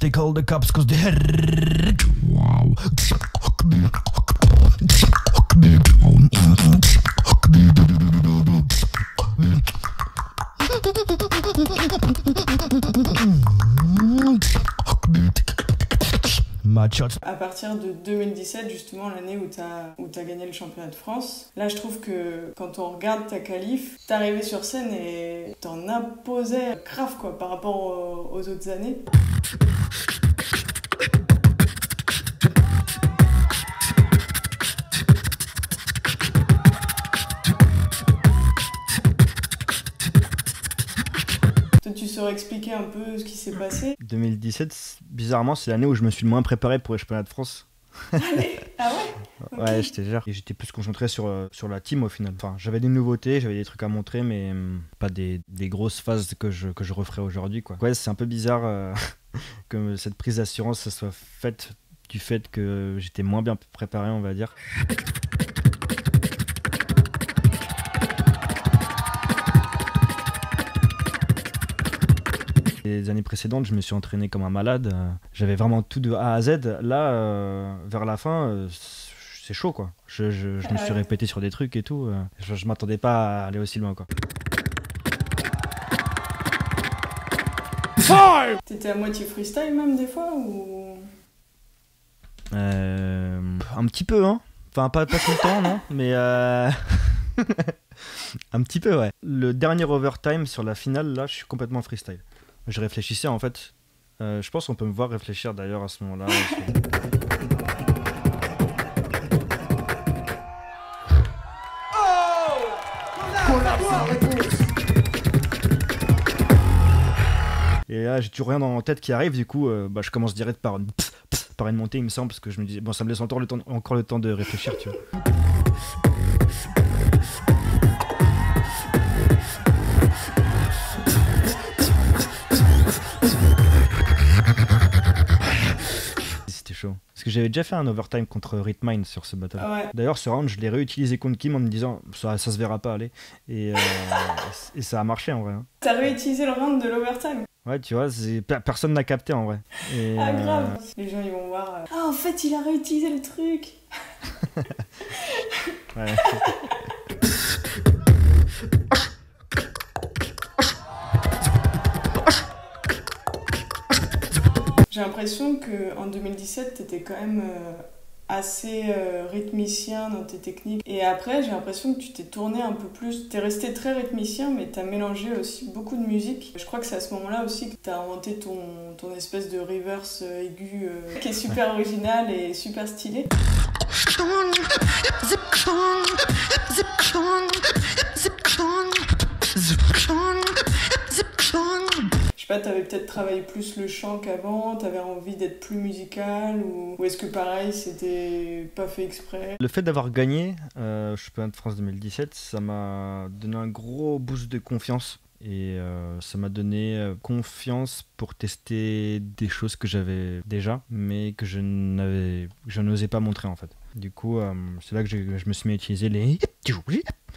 They call the cops cause they had. Wow. À partir de 2017, justement, l'année où t'as gagné le championnat de France, là, je trouve que quand on regarde ta qualif, t'arrivais sur scène et t'en imposais grave, quoi, par rapport aux autres années. Tu saurais expliquer un peu ce qui s'est passé? 2017, bizarrement, c'est l'année où je me suis le moins préparé pour les championnats de France. Allez, ah ouais? Ouais, Okay. je te jure. Et j'étais plus concentré sur la team au final. Enfin, j'avais des nouveautés, j'avais des trucs à montrer, mais pas des grosses phases que je referais aujourd'hui, quoi. Ouais, c'est un peu bizarre que cette prise d'assurance ça soit faite du fait que j'étais moins bien préparé, on va dire. Les années précédentes, je me suis entraîné comme un malade. J'avais vraiment tout de A à Z. Là, vers la fin, c'est chaud, quoi. Je me suis répété sur des trucs et tout. Je m'attendais pas à aller aussi loin, quoi. T'étais à moitié freestyle même des fois ou... Un petit peu, hein. Enfin, pas tout le temps, non. Mais un petit peu, ouais. Le dernier overtime sur la finale, là, je suis complètement freestyle. Je réfléchissais en fait. Je pense qu'on peut me voir réfléchir d'ailleurs à ce moment-là. Et là, j'ai toujours rien dans la tête qui arrive. Du coup, je commence direct par une montée, il me semble, parce que je me disais, bon, ça me laisse encore le temps de réfléchir, tu vois. Parce que j'avais déjà fait un overtime contre Ritmine sur ce battle. Ah ouais. D'ailleurs, ce round, je l'ai réutilisé contre Kim en me disant ça se verra pas, allez. Et ça a marché en vrai. Hein. T'as réutilisé le round de l'overtime? Ouais, tu vois, personne n'a capté en vrai. Et, ah, grave. Les gens ils vont voir. Ah, en fait, il a réutilisé le truc. Ouais. J'ai l'impression qu'en 2017, t'étais quand même assez rythmicien dans tes techniques. Et après, j'ai l'impression que tu t'es tourné un peu plus. T'es resté très rythmicien, mais t'as mélangé aussi beaucoup de musique. Je crois que c'est à ce moment-là aussi que t'as inventé ton espèce de reverse aigu qui est super original et super stylé. Je sais pas, t'avais peut-être travaillé plus le chant qu'avant, t'avais envie d'être plus musical, ou est-ce que pareil, c'était pas fait exprès? Le fait d'avoir gagné Championnat de France 2017, ça m'a donné un gros boost de confiance. Et ça m'a donné confiance pour tester des choses que j'avais déjà, mais que je n'osais pas montrer en fait. Du coup, c'est là que je me suis mis à utiliser les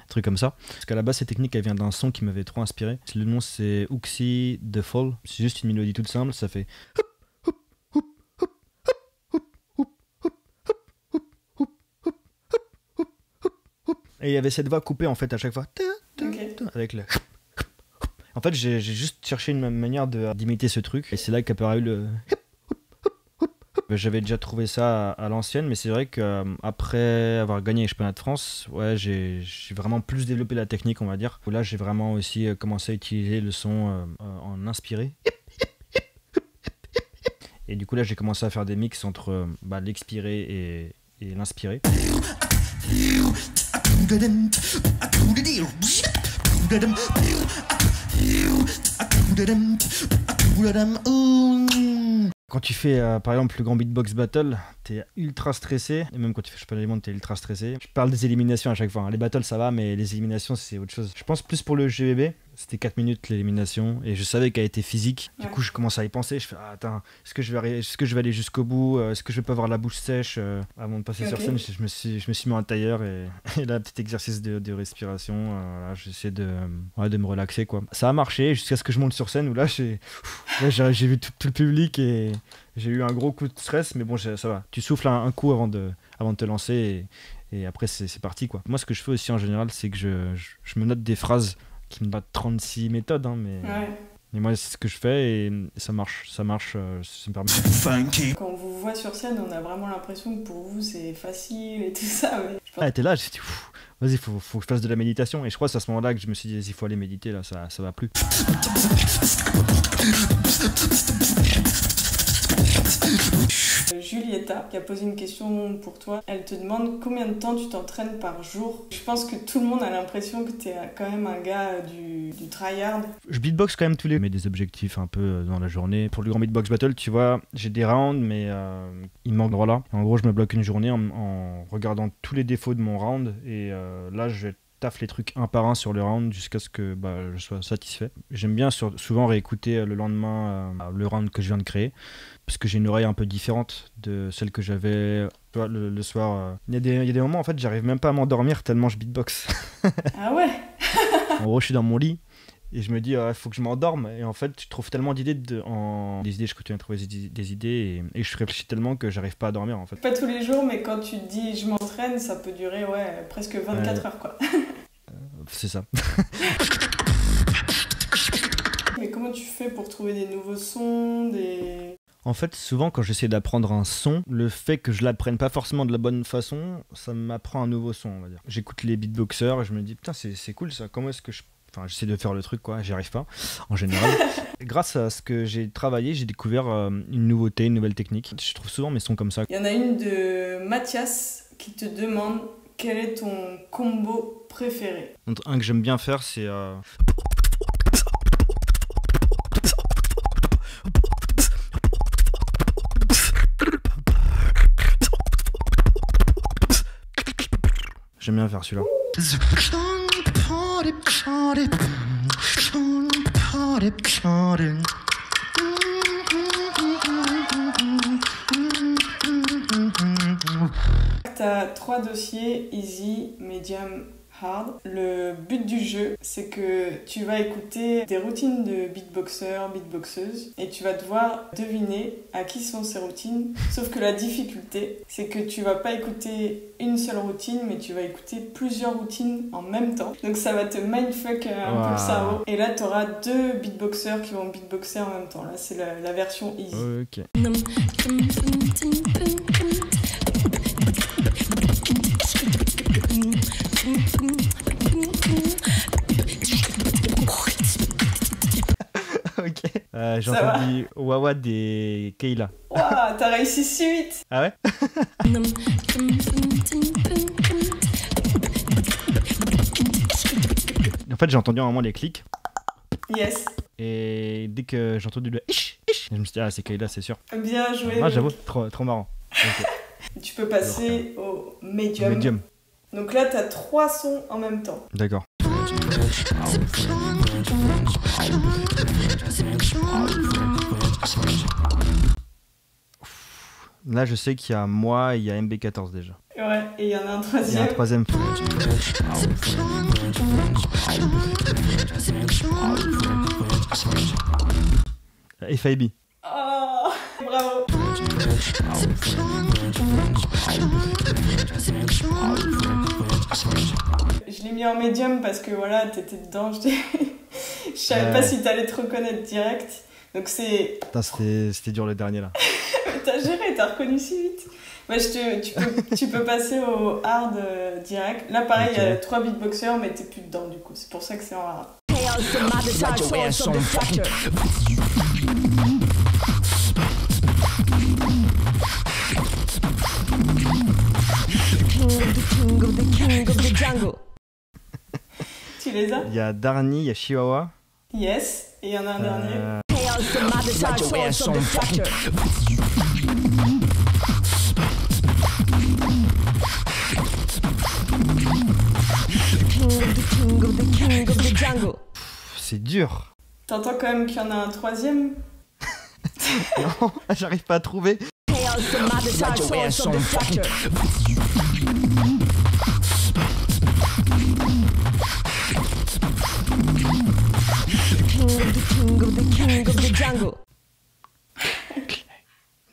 trucs comme ça. Parce qu'à la base, cette technique, elle vient d'un son qui m'avait trop inspiré. Le nom, c'est Uxie The Fall. C'est juste une mélodie toute simple, ça fait... Et il y avait cette voix coupée en fait à chaque fois. Okay. Avec le... En fait, j'ai juste cherché une manière d'imiter ce truc. Et c'est là qu'apparu le... J'avais déjà trouvé ça à l'ancienne, mais c'est vrai qu'après avoir gagné les championnats de France, ouais, j'ai vraiment plus développé la technique, on va dire. Là, j'ai vraiment aussi commencé à utiliser le son en inspiré. Et du coup, là, j'ai commencé à faire des mix entre l'expiré et l'inspiré. Quand tu fais par exemple le grand beatbox battle, t'es ultra stressé, et même quand tu fais championnat du monde, t'es ultra stressé. Je parle des éliminations à chaque fois, hein. Les battles ça va, mais les éliminations c'est autre chose. Je pense plus pour le GBB, C'était 4 minutes l'élimination et je savais qu'elle était physique. Du Ouais. coup, je commence à y penser. Je fais ah, attends, est-ce que je vais aller jusqu'au bout? Est-ce que je vais pas avoir la bouche sèche avant de passer sur Ok. scène? Je me suis mis en tailleur et là, petit exercice de respiration. Là, j'essaie de me relaxer quoi. Ça a marché jusqu'à ce que je monte sur scène où là, j'ai vu tout le public et j'ai eu un gros coup de stress. Mais bon, ça va. Tu souffles un coup avant de te lancer et après c'est parti quoi. Moi, ce que je fais aussi en général, c'est que je me note des phrases qui me battent 36 méthodes, hein, Ouais. mais moi c'est ce que je fais et ça marche, ça me permet. Quand on vous voit sur scène, on a vraiment l'impression que pour vous c'est facile et tout ça. Mais je pense... Ah, t'es là, j'ai dit, vas-y, faut que je fasse de la méditation. Et je crois que c'est à ce moment-là que je me suis dit, il faut aller méditer, là, ça va plus. Julieta qui a posé une question pour toi. Elle te demande combien de temps tu t'entraînes par jour. Je pense que tout le monde a l'impression que t'es quand même un gars du tryhard. Je beatbox quand même tous les... Je mets des objectifs un peu dans la journée. Pour le Grand Beatbox Battle, tu vois, j'ai des rounds, mais il me manque voilà. En gros, je me bloque une journée en regardant tous les défauts de mon round. Et là, je taffe les trucs un par un sur le round jusqu'à ce que je sois satisfait. J'aime bien souvent réécouter le lendemain le round que je viens de créer. Parce que j'ai une oreille un peu différente de celle que j'avais le soir. Il y a des moments, en fait, j'arrive même pas à m'endormir tellement je beatbox. Ah ouais. En gros, je suis dans mon lit et je me dis, il faut que je m'endorme. Et en fait, je trouve tellement d'idées je continue à trouver des idées et je réfléchis tellement que j'arrive pas à dormir, en fait. Pas tous les jours, mais quand tu te dis je m'entraîne, ça peut durer presque 24 heures quoi. C'est ça. Mais comment tu fais pour trouver des nouveaux sons, En fait, souvent, quand j'essaie d'apprendre un son, le fait que je l'apprenne pas forcément de la bonne façon, ça m'apprend un nouveau son, on va dire. J'écoute les beatboxers et je me dis, putain, c'est cool ça, comment est-ce que j'essaie de faire le truc, quoi, j'y arrive pas, en général. Grâce à ce que j'ai travaillé, j'ai découvert une nouveauté, une nouvelle technique. Je trouve souvent mes sons comme ça. Il y en a une de Mathias qui te demande quel est ton combo préféré. Un que j'aime bien faire, c'est... J'aime bien faire celui-là. T'as 3 dossiers, easy, medium, hard. Le but du jeu, c'est que tu vas écouter des routines de beatboxers, beatboxeuses, et tu vas devoir deviner à qui sont ces routines. Sauf que la difficulté, c'est que tu vas pas écouter une seule routine, mais tu vas écouter plusieurs routines en même temps. Donc ça va te mindfuck un peu le cerveau. Et là, t'auras 2 beatboxers qui vont beatboxer en même temps. Là, c'est la version easy. Ok. Ok. J'ai Ça entendu Wawa des Keila. Waouh, t'as réussi si vite. Ah ouais? En fait, j'ai entendu un moment les clics. Yes. Et dès que j'ai entendu le ish, ish, je me suis dit, ah, c'est Keila, c'est sûr. Bien joué. Ah, j'avoue, trop marrant. Ok. Tu peux passer au medium. Medium. Donc là, t'as 3 sons en même temps. D'accord. Là, je sais qu'il y a moi et il y a MB14 déjà. Ouais, et il y en a un Il y a un troisième. troisième. FIB. Oh, bravo. Je l'ai mis en médium parce que voilà, t'étais dedans. Je savais pas si t'allais te reconnaître direct. Donc c'est... Putain, c'était dur le dernier là. T'as géré, t'as reconnu si vite. Bah, tu peux passer au hard direct. Là, pareil, il y a 3 beatboxers, mais t'es plus dedans du coup. C'est pour ça que c'est en hard. Tu les as? Il y a Darni, il y a Chihuahua. Yes. Et il y en a un dernier. c'est dur. T'entends quand même qu'il y en a un troisième? Non, j'arrive pas à trouver.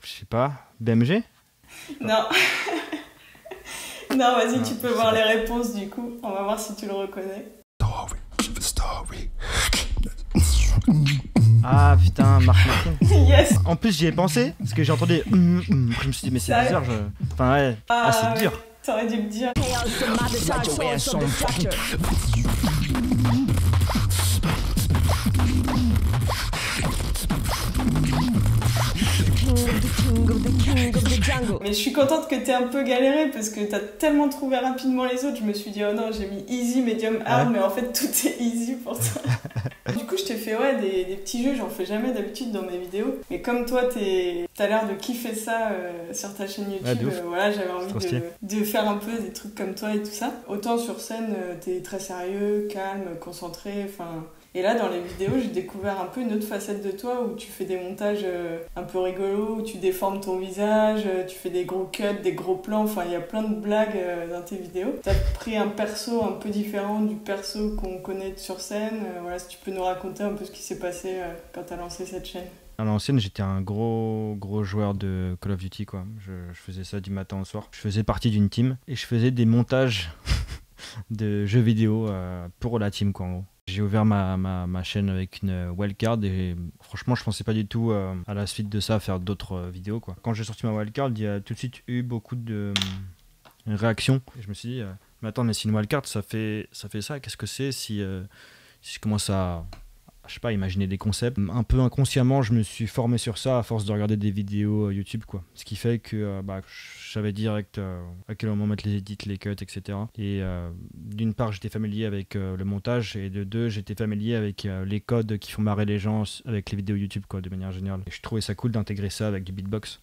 Je sais pas, BMG? Non. Non, vas-y, tu peux voir les réponses du coup. On va voir si tu le reconnais. Ah putain, Marc Martin. Yes. En plus, j'y ai pensé, parce que j'ai entendu. Je me suis dit, mais c'est bizarre. Enfin, ouais. Ah, c'est dur. T'aurais dû le dire. Mais je suis contente que t'aies un peu galéré parce que t'as tellement trouvé rapidement les autres. Je me suis dit, oh non, j'ai mis easy, medium, hard, mais en fait tout est easy pour toi. Du coup, je t'ai fait des petits jeux, j'en fais jamais d'habitude dans mes vidéos. Mais comme toi, t'as l'air de kiffer ça sur ta chaîne YouTube, voilà, j'avais envie de faire un peu des trucs comme toi et tout ça. Autant sur scène, t'es très sérieux, calme, concentré, enfin... Et là, dans les vidéos, j'ai découvert un peu une autre facette de toi où tu fais des montages un peu rigolos, où tu déformes ton visage, tu fais des gros cuts, des gros plans, enfin, il y a plein de blagues dans tes vidéos. T'as pris un perso un peu différent du perso qu'on connaît sur scène. Voilà, si tu peux nous raconter un peu ce qui s'est passé quand t'as lancé cette chaîne. À l'ancienne, j'étais un gros joueur de Call of Duty, quoi. Je faisais ça du matin au soir. Je faisais partie d'une team et je faisais des montages de jeux vidéo pour la team, quoi, en gros. J'ai ouvert ma chaîne avec une wildcard et franchement je pensais pas du tout à la suite de ça faire d'autres vidéos, quoi. Quand j'ai sorti ma wildcard, il y a tout de suite eu beaucoup de réactions et je me suis dit mais attends, mais si une wildcard ça fait ça, qu'est-ce que c'est si je commence à je sais pas, imaginer des concepts. Un peu inconsciemment, je me suis formé sur ça à force de regarder des vidéos YouTube, quoi. Ce qui fait que je savais direct à quel moment mettre les edits, les cuts, etc. Et d'une part, j'étais familier avec le montage, et de deux, j'étais familier avec les codes qui font marrer les gens avec les vidéos YouTube, quoi, de manière générale. Et je trouvais ça cool d'intégrer ça avec du beatbox.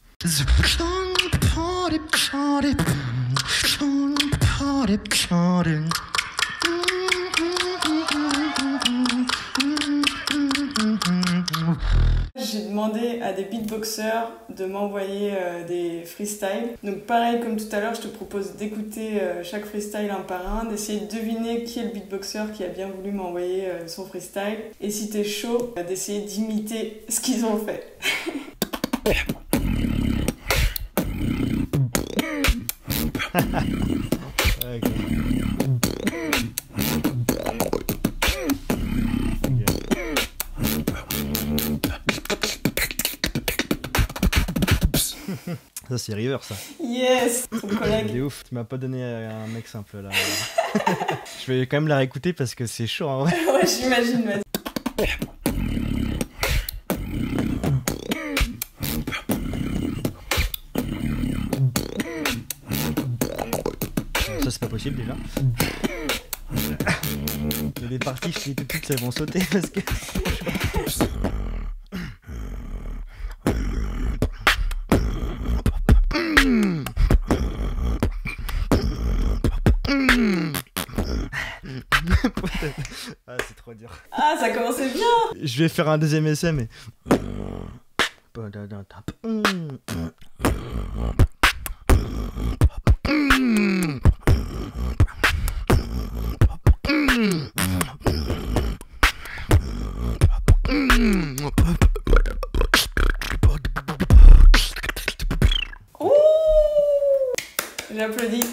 J'ai demandé à des beatboxers de m'envoyer des freestyles. Donc pareil, comme tout à l'heure, je te propose d'écouter chaque freestyle un par un, d'essayer de deviner qui est le beatboxer qui a bien voulu m'envoyer son freestyle. Et si t'es chaud, d'essayer d'imiter ce qu'ils ont fait. Ça c'est River, ça. Yes, ton collègue. Il est ouf, tu m'as pas donné un mec simple là. Je vais quand même la réécouter parce que c'est chaud en vrai. Ouais, j'imagine, vas-y. Ça c'est pas possible déjà. Il y a des parties, je dis tout de suite, elles vont sauter parce que... Ah, c'est trop dur. Ah, ça commençait bien. Je vais faire un deuxième essai, mais... J'applaudis.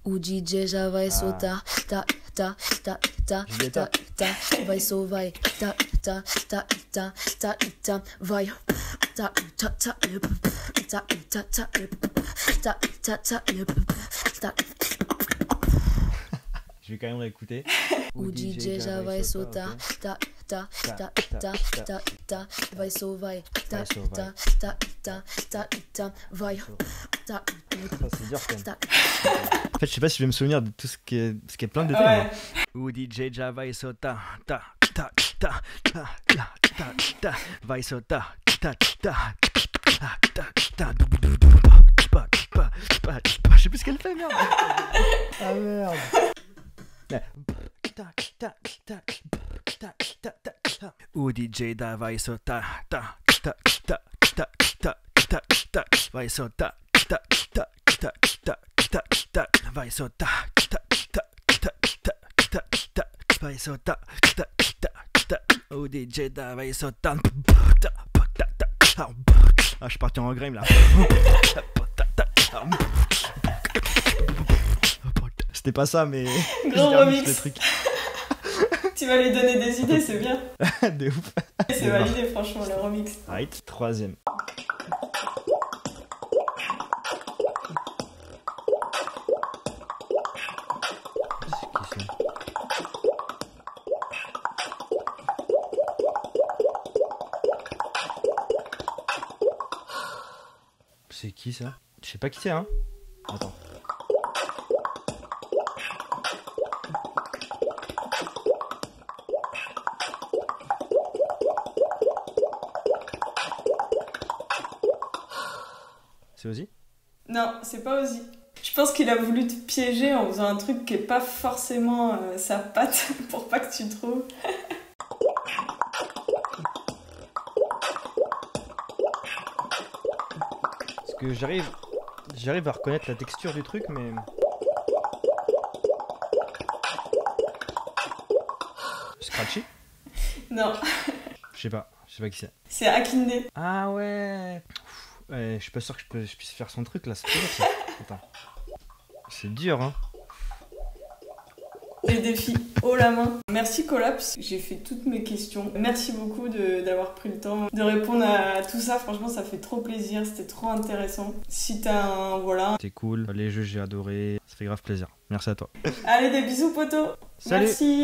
O DJ já vai soltar, tá, tá, tá, tá, tá, tá, vai só vai, tá, tá, tá, tá, tá, tá, vai, tá, tá, tá, tá, tá, tá, tá, tá, tá. Je vais quand même réécouter. O DJ já vai soltar, tá, tá, tá, tá, tá, tá, vai só vai, tá, tá, tá, tá, tá, tá, vai, tá. C'est dur quand même. En fait, je sais pas si je vais me souvenir de tout ce qui est plein de détails. O DJ já vai soltar, tá, tá, tá, tá, tá, tá, tá, vai soltar, tá, tá, tá, tá, tá. Je sais plus ce qu'elle fait, merde. Ah merde. DJ da vai so ta ta ta ta ta ta ta ta vai so ta ta ta ta ta ta ta vai so ta ta ta ta ta ta ta vai so ta ta ta ta oh DJ da vai so ta ta ta ta. Ah, je suis parti en grime là. C'était pas ça, mais. Gros remix. Le truc. Tu vas lui donner des idées, c'est bien. De ouf. C'est validé, franchement, le remix. Right, troisième. C'est qui ça? Je sais pas qui c'est, hein. Attends. C'est Ozzy? Non, c'est pas Ozzy. Je pense qu'il a voulu te piéger en faisant un truc qui est pas forcément sa patte pour pas que tu trouves. Parce que j'arrive à reconnaître la texture du truc, mais... Scratchy? Non. Je sais pas qui c'est. C'est Akinde. Ah ouais. Ouais, je suis pas sûr que je puisse faire son truc là, c'est trop dur ça. Attends. C'est dur, hein. Les défis haut la main. Merci Collapse, j'ai fait toutes mes questions. Merci beaucoup d'avoir pris le temps de répondre à tout ça. Franchement, ça fait trop plaisir, c'était trop intéressant. Si t'as un... voilà. C'était cool, les jeux j'ai adoré, ça fait grave plaisir. Merci à toi. Allez, des bisous potos. Salut. Merci.